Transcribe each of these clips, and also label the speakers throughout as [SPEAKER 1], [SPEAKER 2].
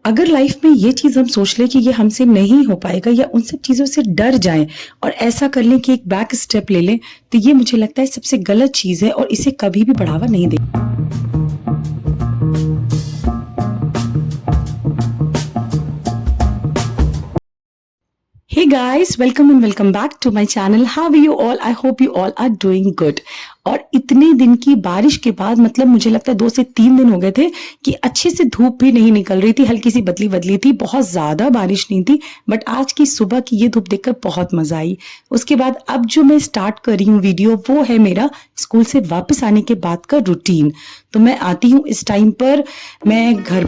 [SPEAKER 1] अगर लाइफ में ये चीज़ हम सोच लें कि ये हमसे नहीं हो पाएगा या उन सब चीज़ों से डर जाएं और ऐसा कर लें कि एक बैक स्टेप ले लें, तो ये मुझे लगता है सबसे गलत चीज़ है और इसे कभी भी बढ़ावा नहीं दे। Hey guys, welcome and welcome back to my channel. How are you all? I hope you all are doing good. और इतने दिन की बारिश के बाद मतलब मुझे लगता है 2 से 3 दिन हो गए थे कि अच्छे से धूप भी नहीं निकल रही थी, हल्की सी बदली बदली थी, बहुत ज्यादा बारिश नहीं थी। बट आज की सुबह की ये धूप देखकर बहुत मजा आई। उसके बाद अब जो मैं स्टार्ट कर रही हूँ वीडियो, वो है मेरा स्कूल से वापस आने के बाद का रूटीन। तो मैं आती हूँ इस टाइम पर, मैं घर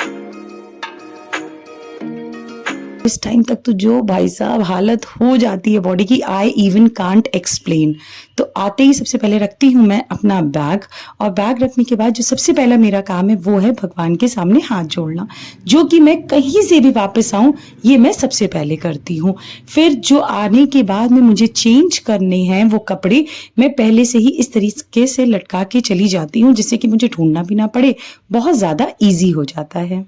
[SPEAKER 1] इस टाइम तक तो जो भाई साहब हालत हो जाती है बॉडी की, आई इवन कांट एक्सप्लेन। तो आते ही सबसे पहले रखती हूँ मैं अपना बैग, और बैग रखने के बाद जो सबसे पहला मेरा काम है वो है भगवान के सामने हाथ जोड़ना, जो कि मैं कहीं से भी वापस आऊं ये मैं सबसे पहले करती हूँ। फिर जो आने के बाद में मुझे चेंज करने हैं वो कपड़े मैं पहले से ही इस तरीके से लटका के चली जाती हूँ, जिससे कि मुझे ढूंढना भी ना पड़े, बहुत ज्यादा ईजी हो जाता है।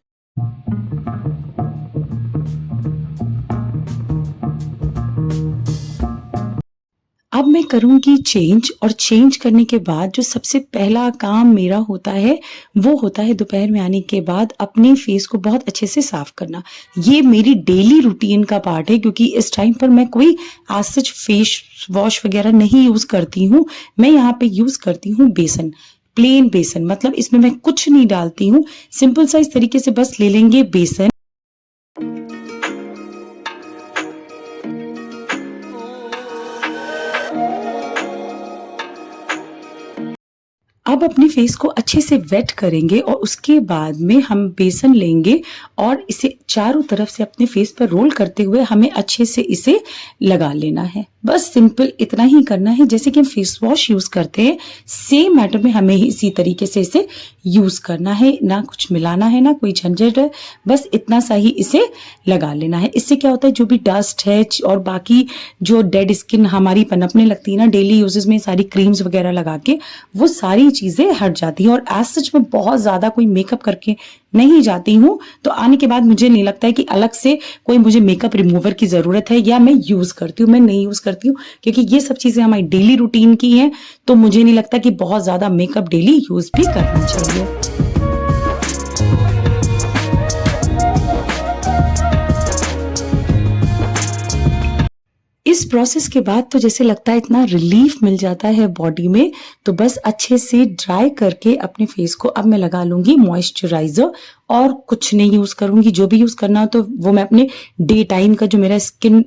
[SPEAKER 1] अब मैं करूंगी चेंज, और चेंज करने के बाद जो सबसे पहला काम मेरा होता है वो होता है दोपहर में आने के बाद अपने फेस को बहुत अच्छे से साफ करना। ये मेरी डेली रूटीन का पार्ट है, क्योंकि इस टाइम पर मैं कोई आज सच फेस वॉश वगैरह नहीं यूज करती हूँ। मैं यहाँ पे यूज करती हूँ बेसन, प्लेन बेसन, मतलब इसमें मैं कुछ नहीं डालती हूँ। सिंपल सा इस तरीके से बस ले लेंगे बेसन, अब अपने फेस को अच्छे से वेट करेंगे और उसके बाद में हम बेसन लेंगे और इसे चारों तरफ से अपने फेस पर रोल करते हुए हमें अच्छे से इसे लगा लेना है। बस सिंपल इतना ही करना है, जैसे कि हम फेस वॉश यूज करते हैं सेम मैटर में हमें इसी तरीके से इसे यूज करना है। ना कुछ मिलाना है, ना कोई झंझट है, बस इतना सा ही इसे लगा लेना है। इससे क्या होता है, जो भी डस्ट है और बाकी जो डेड स्किन हमारी पनपने लगती है ना डेली यूजेस में, सारी क्रीम्स वगैरह लगा के, वो सारी चीजें हट जाती हैं। और एज सच में बहुत ज्यादा कोई मेकअप करके नहीं जाती हूँ, तो आने के बाद मुझे नहीं लगता है कि अलग से कोई मुझे मेकअप रिमूवर की जरूरत है या मैं यूज करती हूँ। मैं नहीं यूज करती हूँ, क्योंकि ये सब चीजें हमारी डेली रूटीन की हैं, तो मुझे नहीं लगता कि बहुत ज्यादा मेकअप डेली यूज भी करना चाहिए। इस प्रोसेस के बाद तो जैसे लगता है इतना रिलीफ मिल जाता है बॉडी में। तो बस अच्छे से ड्राई करके अपने फेस को अब मैं लगा लूंगी मॉइस्चराइजर, और कुछ नहीं यूज करूंगी। जो भी यूज करना हो तो वो मैं अपने डे टाइम का जो मेरा स्किन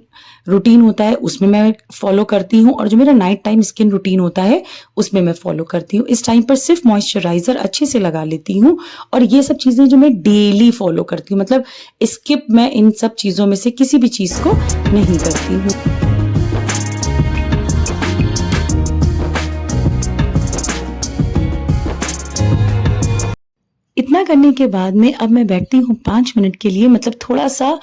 [SPEAKER 1] रूटीन होता है उसमें मैं फॉलो करती हूँ, और जो मेरा नाइट टाइम स्किन रूटीन होता है उसमें मैं फॉलो करती हूँ। इस टाइम पर सिर्फ मॉइस्चराइजर अच्छे से लगा लेती हूँ, और ये सब चीजें जो मैं डेली फॉलो करती हूँ, मतलब स्किप मैं इन सब चीजों में से किसी भी चीज को नहीं करती हूँ। इतना करने के बाद में अब मैं बैठती हूँ 5 मिनट के लिए, मतलब थोड़ा सा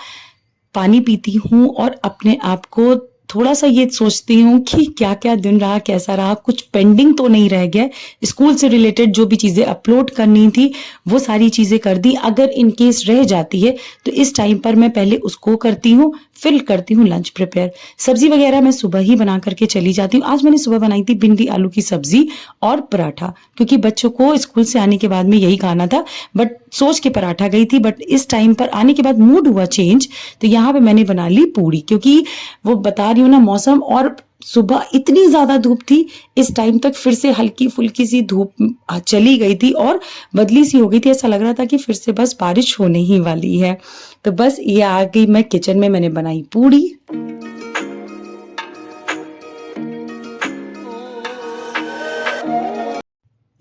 [SPEAKER 1] पानी पीती हूँ और अपने आप को थोड़ा सा ये सोचती हूँ कि क्या क्या दिन रहा, कैसा रहा, कुछ पेंडिंग तो नहीं रह गया। स्कूल से रिलेटेड जो भी चीजें अपलोड करनी थी वो सारी चीजें कर दी। अगर इन केस रह जाती है तो इस टाइम पर मैं पहले उसको करती हूँ, फिर करती हूँ लंच प्रिपेयर। सब्जी वगैरह मैं सुबह ही बना करके चली जाती हूँ। आज मैंने सुबह बनाई थी भिंडी आलू की सब्जी और पराठा, क्योंकि बच्चों को स्कूल से आने के बाद में यही खाना था। बट सोच के पराठा गई थी, बट इस टाइम पर आने के बाद मूड हुआ चेंज, तो यहाँ पे मैंने बना ली पूरी, क्योंकि वो बता रही हूँ ना मौसम, और सुबह इतनी ज्यादा धूप थी, इस टाइम तक फिर से हल्की फुल्की सी धूप चली गई थी और बदली सी हो गई थी। ऐसा लग रहा था कि फिर से बस बारिश होने ही वाली है। तो बस ये आ गई मैं किचन में, मैंने बनाई पूरी।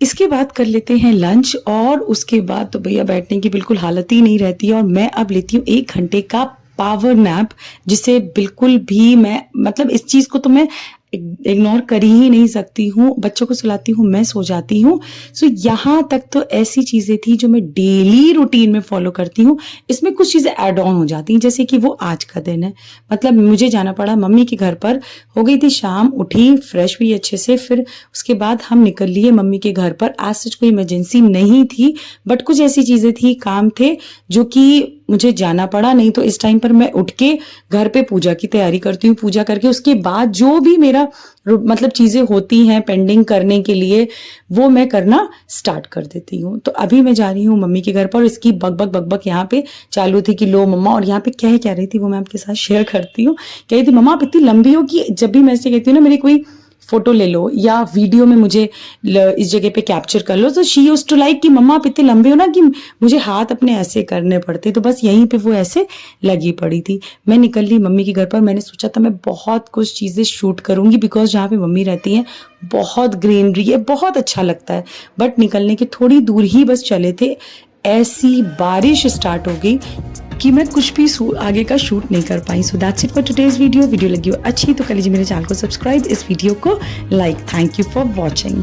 [SPEAKER 1] इसके बाद कर लेते हैं लंच, और उसके बाद तो भैया बैठने की बिल्कुल हालत ही नहीं रहती है। और मैं अब लेती हूँ 1 घंटे का पावर नैप, जिसे बिल्कुल भी मैं, मतलब इस चीज को तो मैं इग्नोर कर ही नहीं सकती हूँ। बच्चों को सुलाती हूँ, मैं सो जाती हूँ। सो यहाँ तक तो ऐसी चीजें थी जो मैं डेली रूटीन में फॉलो करती हूँ। इसमें कुछ चीजें ऐड ऑन हो जाती हैं, जैसे कि वो आज का दिन है, मतलब मुझे जाना पड़ा मम्मी के घर पर। हो गई थी शाम, उठी, फ्रेश हुई अच्छे से, फिर उसके बाद हम निकल लिए मम्मी के घर पर। आज सच कोई इमरजेंसी नहीं थी, बट कुछ ऐसी चीजें थी, काम थे, जो कि मुझे जाना पड़ा, नहीं तो इस टाइम पर मैं उठ के घर पे पूजा की तैयारी करती हूँ। पूजा करके उसके बाद जो भी मेरा मतलब चीज़ें होती हैं पेंडिंग करने के लिए, वो मैं करना स्टार्ट कर देती हूँ। तो अभी मैं जा रही हूँ मम्मी के घर पर और इसकी बक बक यहाँ पे चालू थी कि लो मम्मा, और यहाँ पे क्या रही थी वो मैं आपके साथ शेयर करती हूँ। कह रही थी मम्मा आप इतनी लंबी हो कि जब भी मैं ऐसे कहती हूँ ना मेरी कोई फोटो ले लो या वीडियो में मुझे इस जगह पे कैप्चर कर लो, तो शी यूज्ड टू लाइक कि मम्मा आप इतने लंबे हो ना कि मुझे हाथ अपने ऐसे करने पड़ते। तो बस यहीं पे वो ऐसे लगी पड़ी थी। मैं निकल ली मम्मी के घर पर। मैंने सोचा था मैं बहुत कुछ चीज़ें शूट करूंगी बिकॉज जहाँ पे मम्मी रहती हैं बहुत ग्रीनरी है, बहुत अच्छा लगता है। बट निकलने के थोड़ी दूर ही बस चले थे, ऐसी बारिश स्टार्ट हो गई कि मैं कुछ भी आगे का शूट नहीं कर पाई। So that's it for today's video. Video लगी हो अच्छी तो कर लीजिए मेरे चैनल को सब्सक्राइब, इस वीडियो को like. Thank you for watching.